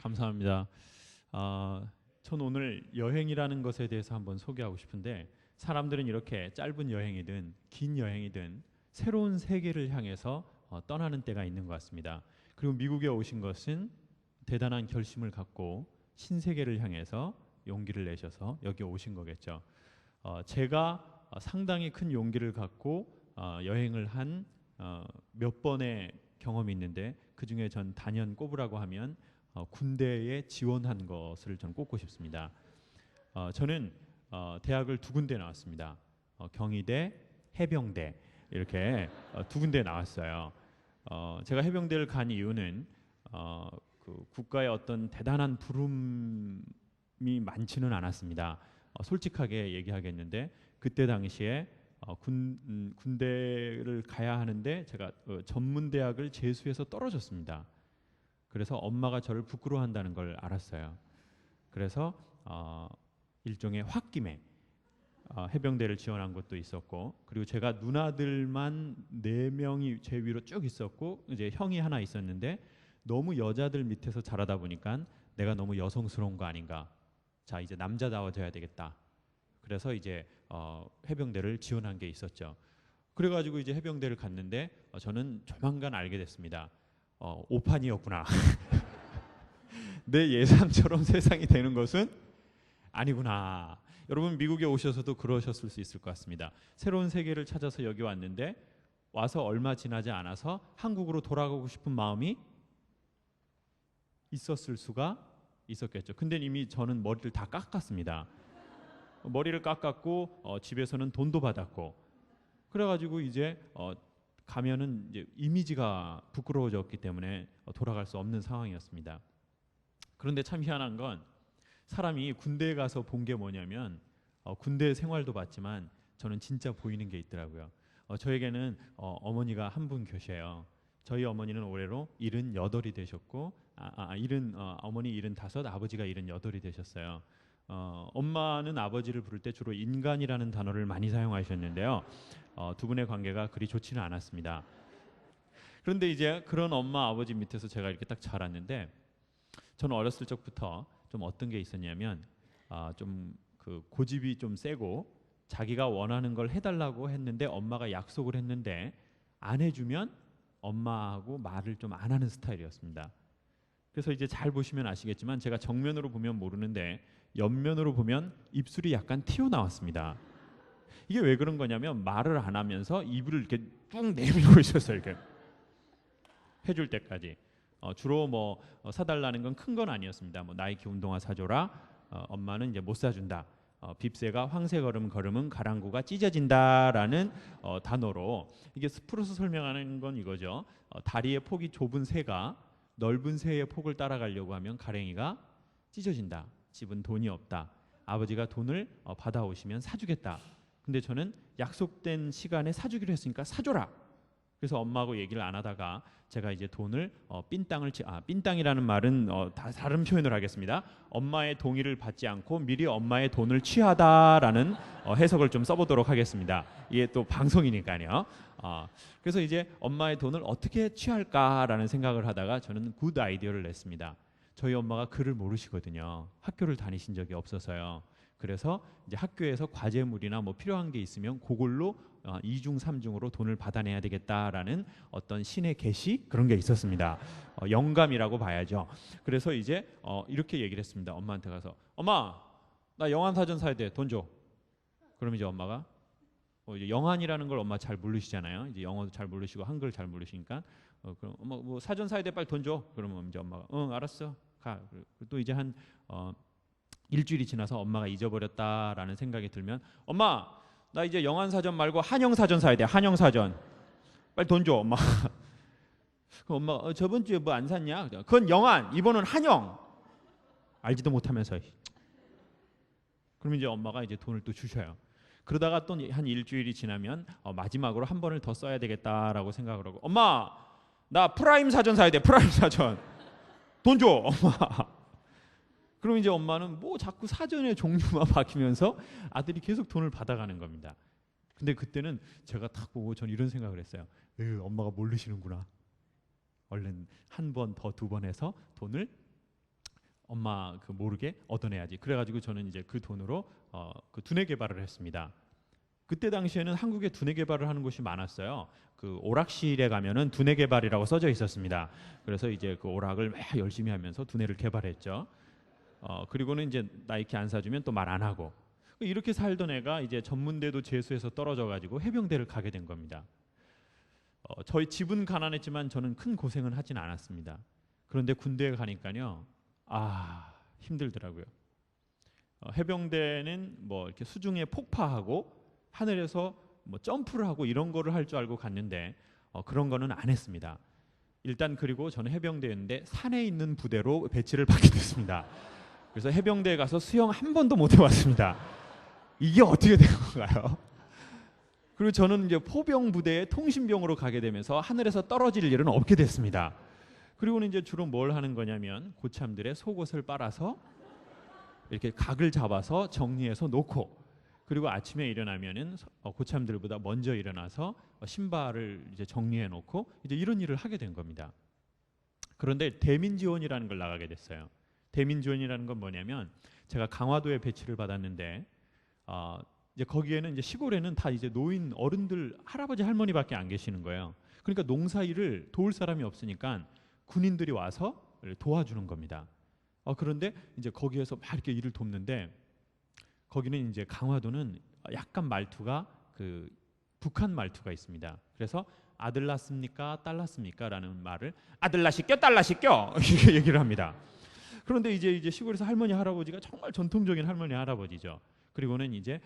감사합니다. 전 오늘 여행이라는 것에 대해서 한번 소개하고 싶은데 사람들은 이렇게 짧은 여행이든 긴 여행이든 새로운 세계를 향해서 떠나는 때가 있는 것 같습니다. 그리고 미국에 오신 것은 대단한 결심을 갖고 신세계를 향해서 용기를 내셔서 여기 오신 거겠죠. 제가 상당히 큰 용기를 갖고 여행을 한 몇 번의 경험이 있는데 그 중에 전 단연 꼽으라고 하면 군대에 지원한 것을 전 꼽고 싶습니다. 저는 대학을 두 군데 나왔습니다. 경희대, 해병대 이렇게 두 군데 나왔어요. 제가 해병대를 간 이유는 그 국가의 어떤 대단한 부름이 많지는 않았습니다. 솔직하게 얘기하겠는데 그때 당시에 군대를 가야 하는데 제가 전문 대학을 재수해서 떨어졌습니다. 그래서 엄마가 저를 부끄러워한다는 걸 알았어요. 그래서 일종의 홧김에 해병대를 지원한 것도 있었고, 그리고 제가 누나들만 4명이 제 위로 쭉 있었고 이제 형이 하나 있었는데 너무 여자들 밑에서 자라다 보니까 내가 너무 여성스러운 거 아닌가. 자, 이제 남자다워져야 되겠다. 그래서 이제 해병대를 지원한 게 있었죠. 그래가지고 이제 해병대를 갔는데 저는 조만간 알게 됐습니다. 오판이었구나. 내 예상처럼 세상이 되는 것은 아니구나. 여러분 미국에 오셔서도 그러셨을 수 있을 것 같습니다. 새로운 세계를 찾아서 여기 왔는데 와서 얼마 지나지 않아서 한국으로 돌아가고 싶은 마음이 있었을 수가 있었겠죠. 근데 이미 저는 머리를 다 깎았습니다. 머리를 깎았고 집에서는 돈도 받았고 그래가지고 이제 가면은 이제 이미지가 부끄러워졌기 때문에 돌아갈 수 없는 상황이었습니다. 그런데 참 희한한 건 사람이 군대에 가서 본 게 뭐냐면 군대 생활도 봤지만 저는 진짜 보이는 게 있더라고요. 저에게는 어머니가 한 분 계셔요. 저희 어머니는 올해로 78이 되셨고 어머니 75, 아버지가 78이 되셨어요. 엄마는 아버지를 부를 때 주로 인간이라는 단어를 많이 사용하셨는데요. 두 분의 관계가 그리 좋지는 않았습니다. 그런데 이제 그런 엄마 아버지 밑에서 제가 이렇게 딱 자랐는데 저는 어렸을 적부터 좀 어떤 게 있었냐면 좀 그 고집이 좀 세고 자기가 원하는 걸 해달라고 했는데 엄마가 약속을 했는데 안 해주면 엄마하고 말을 좀 안 하는 스타일이었습니다. 그래서 이제 잘 보시면 아시겠지만 제가 정면으로 보면 모르는데 옆면으로 보면 입술이 약간 튀어나왔습니다. 이게 왜 그런 거냐면 말을 안 하면서 입을 이렇게 쭉 내밀고 있었어요. 이렇게 해줄 때까지. 주로 뭐 사달라는 건 큰 건 아니었습니다. 뭐 나이키 운동화 사줘라. 엄마는 이제 못 사준다. 빕새가 황새 걸음은 가랑구가 찢어진다라는 단어로 이게 스프로서 설명하는 건 이거죠. 다리의 폭이 좁은 새가 넓은 새의 폭을 따라가려고 하면 가랭이가 찢어진다. 집은 돈이 없다. 아버지가 돈을 받아오시면 사주겠다. 근데 저는 약속된 시간에 사주기로 했으니까 사줘라. 그래서 엄마하고 얘기를 안 하다가 제가 이제 돈을 삔땅이라는 말은 다른 표현을 하겠습니다. 엄마의 동의를 받지 않고 미리 엄마의 돈을 취하다라는 해석을 좀 써보도록 하겠습니다. 이게 또 방송이니까요. 그래서 이제 엄마의 돈을 어떻게 취할까라는 생각을 하다가 저는 굿 아이디어를 냈습니다. 저희 엄마가 글을 모르시거든요. 학교를 다니신 적이 없어서요. 그래서 이제 학교에서 과제물이나 뭐 필요한 게 있으면 그걸로 2중 3중으로 돈을 받아내야 되겠다라는 어떤 신의 계시 그런 게 있었습니다. 영감이라고 봐야죠. 그래서 이제 이렇게 얘기를 했습니다. 엄마한테 가서 엄마 나 영안사전 사야 돼. 돈 줘. 그럼 이제 엄마가 이제 영안이라는 걸 엄마 잘 모르시잖아요. 이제 영어도 잘 모르시고 한글 잘 모르시니까 그럼 엄마 뭐 사전 사야 돼 빨리 돈 줘. 그러면 이제 엄마가 응 알았어 가. 또 이제 한 일주일이 지나서 엄마가 잊어버렸다라는 생각이 들면 엄마 나 이제 영안사전 말고 한영사전 사야 돼. 한영사전 빨리 돈 줘 엄마. 그럼 엄마가 저번 주에 뭐 안 샀냐? 그건 영안 이번은 한영. 알지도 못하면서. 그럼 이제 엄마가 이제 돈을 또 주셔요. 그러다가 또 한 일주일이 지나면 마지막으로 한 번을 더 써야 되겠다라고 생각을 하고 엄마 나 프라임 사전 사야 돼. 프라임 사전 돈 줘 엄마. 그럼 이제 엄마는 뭐 자꾸 사전의 종류만 바뀌면서 아들이 계속 돈을 받아가는 겁니다. 근데 그때는 제가 딱 보고 전 이런 생각을 했어요. 엄마가 모르시는구나. 얼른 한 번 더 2번 해서 돈을 엄마 그 모르게 얻어내야지. 그래가지고 저는 이제 그 돈으로 그 두뇌 개발을 했습니다. 그때 당시에는 한국에 두뇌 개발을 하는 곳이 많았어요. 그 오락실에 가면은 두뇌 개발이라고 써져 있었습니다. 그래서 이제 그 오락을 막 열심히 하면서 두뇌를 개발했죠. 그리고는 이제 나이키 안 사주면 또 말 안 하고 이렇게 살던 애가 이제 전문대도 재수해서 떨어져가지고 해병대를 가게 된 겁니다. 저희 집은 가난했지만 저는 큰 고생은 하진 않았습니다. 그런데 군대에 가니까요, 힘들더라고요. 해병대는 뭐 이렇게 수중에 폭파하고 하늘에서 뭐 점프를 하고 이런 거를 할 줄 알고 갔는데 그런 거는 안 했습니다. 일단 그리고 저는 해병대였는데 산에 있는 부대로 배치를 받게 됐습니다. 그래서 해병대에 가서 수영 한 번도 못 해봤습니다. 이게 어떻게 된 건가요? 그리고 저는 이제 포병 부대의 통신병으로 가게 되면서 하늘에서 떨어질 일은 없게 됐습니다. 그리고는 이제 주로 뭘 하는 거냐면 고참들의 속옷을 빨아서 이렇게 각을 잡아서 정리해서 놓고, 그리고 아침에 일어나면은 고참들보다 먼저 일어나서 신발을 이제 정리해 놓고 이제 이런 일을 하게 된 겁니다. 그런데 대민지원이라는 걸 나가게 됐어요. 대민지원이라는 건 뭐냐면 제가 강화도에 배치를 받았는데 이제 거기에는 이제 시골에는 다 이제 노인 어른들 할아버지 할머니밖에 안 계시는 거예요. 그러니까 농사일을 도울 사람이 없으니까 군인들이 와서 도와주는 겁니다. 그런데 이제 거기에서 막 이렇게 일을 돕는데 거기는 이제 강화도는 약간 말투가 그 북한 말투가 있습니다. 그래서 아들 낳습니까? 딸 낳습니까? 라는 말을 아들 낳으시켜? 딸 낳으시켜? 이렇게 얘기를 합니다. 그런데 이제 시골에서 할머니 할아버지가 정말 전통적인 할머니 할아버지죠. 그리고는 이제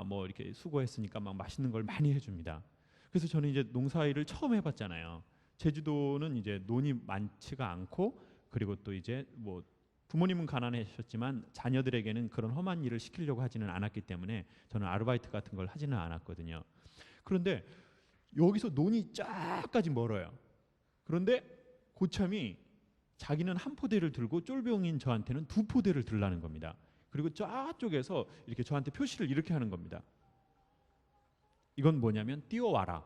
뭐 이렇게 수고했으니까 막 맛있는 걸 많이 해줍니다. 그래서 저는 이제 농사일을 처음 해봤잖아요. 제주도는 이제 논이 많지가 않고 그리고 또 이제 뭐 부모님은 가난하셨지만 자녀들에게는 그런 험한 일을 시키려고 하지는 않았기 때문에 저는 아르바이트 같은 걸 하지는 않았거든요. 그런데 여기서 논이 쫙까지 멀어요. 그런데 고참이 자기는 한 포대를 들고 쫄병인 저한테는 두 포대를 들라는 겁니다. 그리고 저쪽에서 이렇게 저한테 표시를 이렇게 하는 겁니다. 이건 뭐냐면 뛰어와라.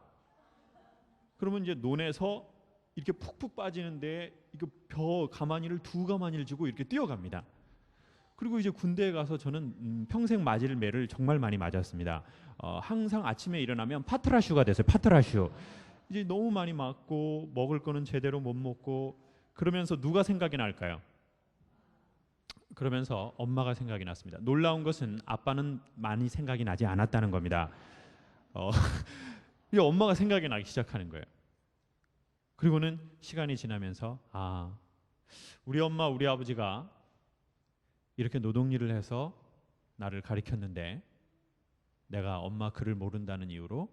그러면 이제 논에서 이렇게 푹푹 빠지는데 이거 벼 가마니를 두 가마니를 쥐고 이렇게 뛰어갑니다. 그리고 이제 군대에 가서 저는 평생 맞을 매를 정말 많이 맞았습니다. 항상 아침에 일어나면 파트라슈가 됐어요. 파트라슈. 이제 너무 많이 맞고 먹을 거는 제대로 못 먹고 그러면서 누가 생각이 날까요? 그러면서 엄마가 생각이 났습니다. 놀라운 것은 아빠는 많이 생각이 나지 않았다는 겁니다. 이 엄마가 생각이 나기 시작하는 거예요. 그리고는 시간이 지나면서 우리 엄마 우리 아버지가 이렇게 노동일을 해서 나를 가르쳤는데 내가 엄마 글을 모른다는 이유로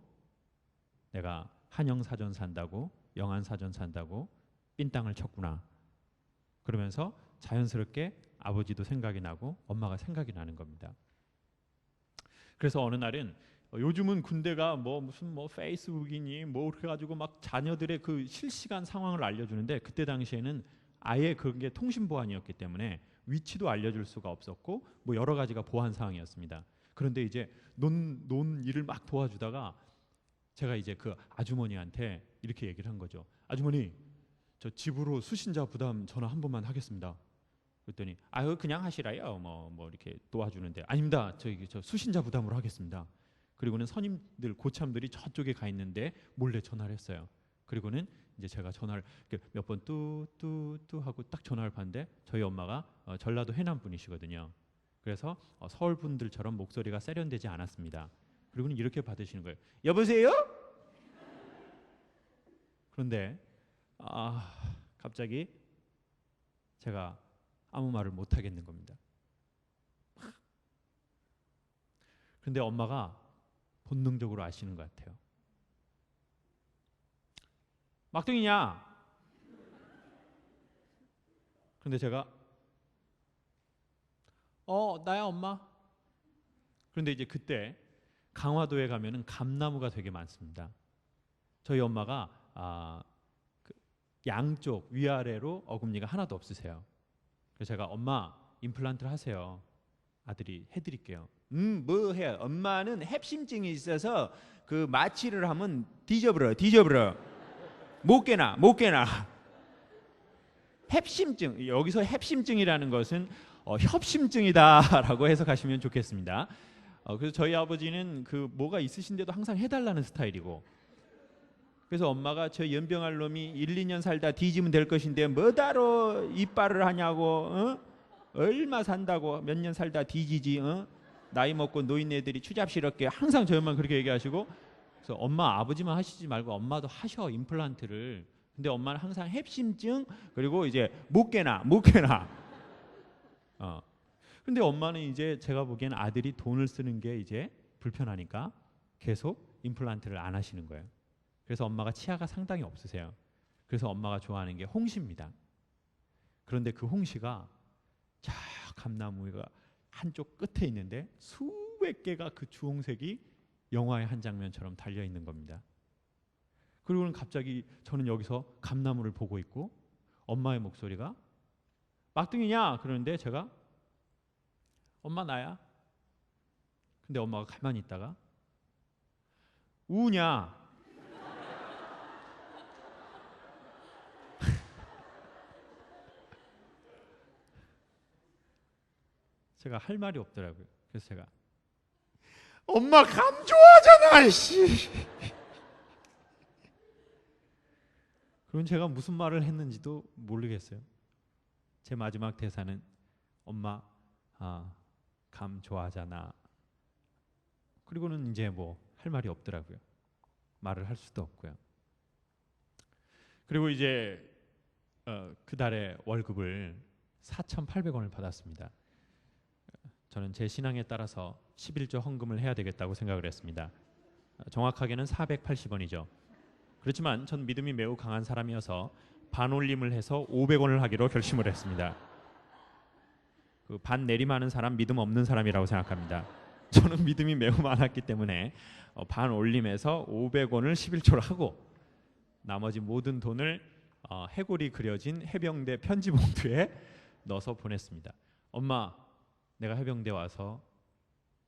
내가 한영사전 산다고 영안사전 산다고 삔땅을 쳤구나. 그러면서 자연스럽게 아버지도 생각이 나고 엄마가 생각이 나는 겁니다. 그래서 어느 날은 요즘은 군대가 무슨 페이스북이니 그래가지고 막 자녀들의 그 실시간 상황을 알려주는데 그때 당시에는 아예 그게 통신 보안이었기 때문에 위치도 알려줄 수가 없었고 여러 가지가 보안 사항이었습니다. 그런데 이제 논 일을 막 도와주다가 제가 이제 그 아주머니한테 이렇게 얘기를 한 거죠. 아주머니, 저 집으로 수신자 부담 전화 한 번만 하겠습니다. 그랬더니 그냥 하시라요. 뭐 이렇게 도와주는데 아닙니다. 저 수신자 부담으로 하겠습니다. 그리고는 선임들 고참들이 저쪽에 가 있는데 몰래 전화를 했어요. 그리고는 이제 제가 전화를 몇 번 뚜뚜뚜 하고 딱 전화를 받는데 저희 엄마가 전라도 해남 분이시거든요. 그래서 서울 분들처럼 목소리가 세련되지 않았습니다. 그리고는 이렇게 받으시는 거예요. 여보세요? 그런데 갑자기 제가 아무 말을 못 하겠는 겁니다. 그런데 엄마가 본능적으로 아시는 것 같아요. 막둥이냐? 그런데 제가 나야 엄마. 그런데 이제 그때 강화도에 가면은 감나무가 되게 많습니다. 저희 엄마가 그 양쪽 위아래로 어금니가 하나도 없으세요. 그래서 제가 엄마 임플란트를 하세요. 아들이 해드릴게요. 뭐 해? 엄마는 협심증이 있어서 그 마취를 하면 뒤져버려. 못 깨나. heb심증, 여기서 heb심증이라는 것은 협심증이다라고 해석하시면 좋겠습니다. 그래서 저희 아버지는 그 뭐가 있으신데도 항상 해달라는 스타일이고, 그래서 엄마가 저 연병할 놈이 1, 2년 살다 뒤지면 될 것인데 뭐다로 이빨을 하냐고, 얼마 산다고 몇 년 살다 뒤지지, 나이 먹고 노인네들이 추잡스럽게 항상 저희만 그렇게 얘기하시고, 그래서 엄마 아버지만 하시지 말고 엄마도 하셔 임플란트를. 근데 엄마는 항상 heb심증 그리고 이제 못 깨나. 근데 엄마는 이제 제가 보기엔 아들이 돈을 쓰는 게 이제 불편하니까 계속 임플란트를 안 하시는 거예요. 그래서 엄마가 치아가 상당히 없으세요. 그래서 엄마가 좋아하는 게 홍시입니다. 그런데 그 홍시가 저 감나무가 한쪽 끝에 있는데 수백 개가 그 주홍색이 영화의 한 장면처럼 달려 있는 겁니다. 그리고는 갑자기 저는 여기서 감나무를 보고 있고 엄마의 목소리가 막둥이냐 그러는데 제가 엄마 나야. 근데 엄마가 가만히 있다가 우냐. 제가 할 말이 없더라고요. 그래서 제가 엄마 감 좋아하잖아 씨. 그럼 제가 무슨 말을 했는지도 모르겠어요. 제 마지막 대사는 엄마 감 좋아하잖아. 그리고는 이제 뭐 할 말이 없더라고요. 말을 할 수도 없고요. 그리고 이제 그 달에 월급을 4,800원을 받았습니다. 저는 제 신앙에 따라서 11조 헌금을 해야 되겠다고 생각을 했습니다. 정확하게는 480원이죠. 그렇지만 전 믿음이 매우 강한 사람이어서 반올림을 해서 500원을 하기로 결심을 했습니다. 그 반 내림하는 사람 믿음 없는 사람이라고 생각합니다. 저는 믿음이 매우 많았기 때문에 반 올림해서 500원을 11조를 하고 나머지 모든 돈을 해골이 그려진 해병대 편지 봉투에 넣어서 보냈습니다. 엄마, 내가 해병대 와서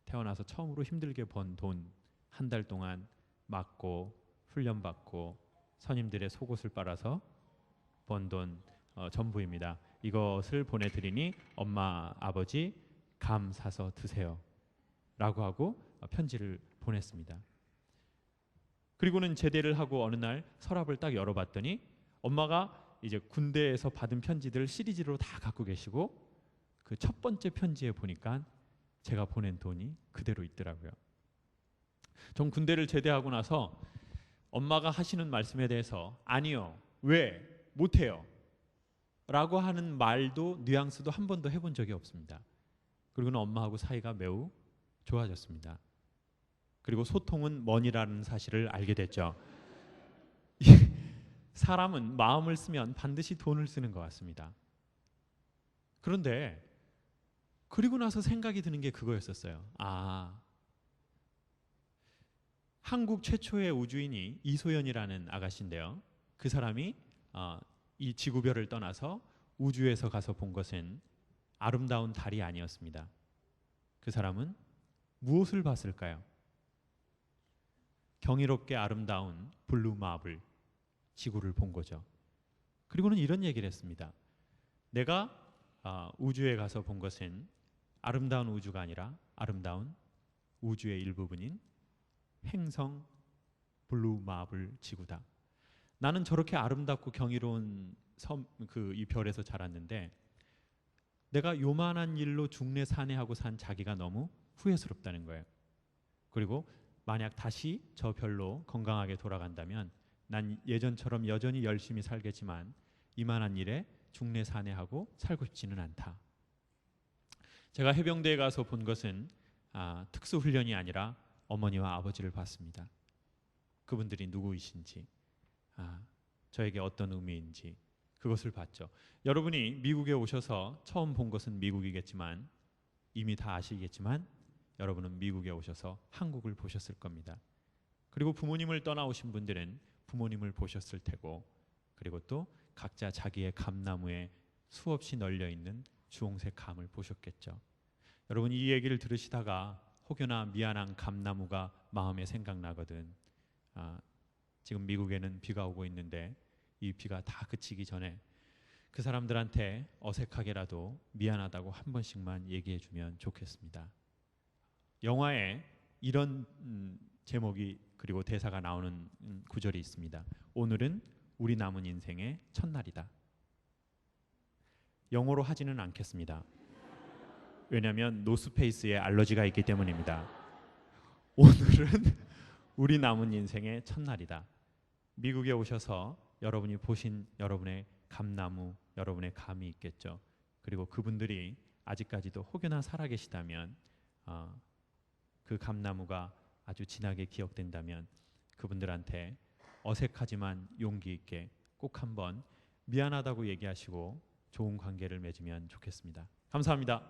태어나서 처음으로 힘들게 번 돈 한 달 동안 맞고 훈련받고 선임들의 속옷을 빨아서 번 돈 전부입니다. 이것을 보내드리니 엄마 아버지 감 사서 드세요 라고 하고 편지를 보냈습니다. 그리고는 제대를 하고 어느 날 서랍을 딱 열어봤더니 엄마가 이제 군대에서 받은 편지들을 시리즈로 다 갖고 계시고 그 첫 번째 편지에 보니까 제가 보낸 돈이 그대로 있더라고요. 전 군대를 제대하고 나서 엄마가 하시는 말씀에 대해서 아니요, 왜, 못해요 라고 하는 말도 뉘앙스도 한 번도 해본 적이 없습니다. 그리고는 엄마하고 사이가 매우 좋아졌습니다. 그리고 소통은 money라는 사실을 알게 됐죠. 사람은 마음을 쓰면 반드시 돈을 쓰는 것 같습니다. 그런데 그리고 나서 생각이 드는 게 그거였었어요. 한국 최초의 우주인이 이소연이라는 아가씨인데요. 그 사람이 이 지구별을 떠나서 우주에서 가서 본 것은 아름다운 달이 아니었습니다. 그 사람은 무엇을 봤을까요? 경이롭게 아름다운 블루 마블 지구를 본 거죠. 그리고는 이런 얘기를 했습니다. 내가 우주에 가서 본 것은 아름다운 우주가 아니라 아름다운 우주의 일부분인 행성 블루 마블 지구다. 나는 저렇게 아름답고 경이로운 이 별에서 자랐는데 내가 요만한 일로 중내 산해하고 산 자기가 너무 후회스럽다는 거예요. 그리고 만약 다시 저 별로 건강하게 돌아간다면 난 예전처럼 여전히 열심히 살겠지만 이만한 일에 중내 산해하고 살고 싶지는 않다. 제가 해병대에 가서 본 것은 특수훈련이 아니라 어머니와 아버지를 봤습니다. 그분들이 누구이신지, 저에게 어떤 의미인지 그것을 봤죠. 여러분이 미국에 오셔서 처음 본 것은 미국이겠지만 이미 다 아시겠지만 여러분은 미국에 오셔서 한국을 보셨을 겁니다. 그리고 부모님을 떠나오신 분들은 부모님을 보셨을 테고, 그리고 또 각자 자기의 감나무에 수없이 널려 있는 주홍색 감을 보셨겠죠. 여러분 이 얘기를 들으시다가 혹여나 미안한 감나무가 마음에 생각나거든. 지금 미국에는 비가 오고 있는데 이 비가 다 그치기 전에 그 사람들한테 어색하게라도 미안하다고 한 번씩만 얘기해 주면 좋겠습니다. 영화에 이런 제목이 그리고 대사가 나오는 구절이 있습니다. 오늘은 우리 남은 인생의 첫날이다. 영어로 하지는 않겠습니다. 왜냐하면 노스페이스에 알러지가 있기 때문입니다. 오늘은 우리 남은 인생의 첫날이다. 미국에 오셔서 여러분이 보신 여러분의 감나무, 여러분의 감이 있겠죠. 그리고 그분들이 아직까지도 혹여나 살아계시다면 그 감나무가 아주 진하게 기억된다면 그분들한테 어색하지만 용기 있게 꼭 한번 미안하다고 얘기하시고 좋은 관계를 맺으면 좋겠습니다. 감사합니다.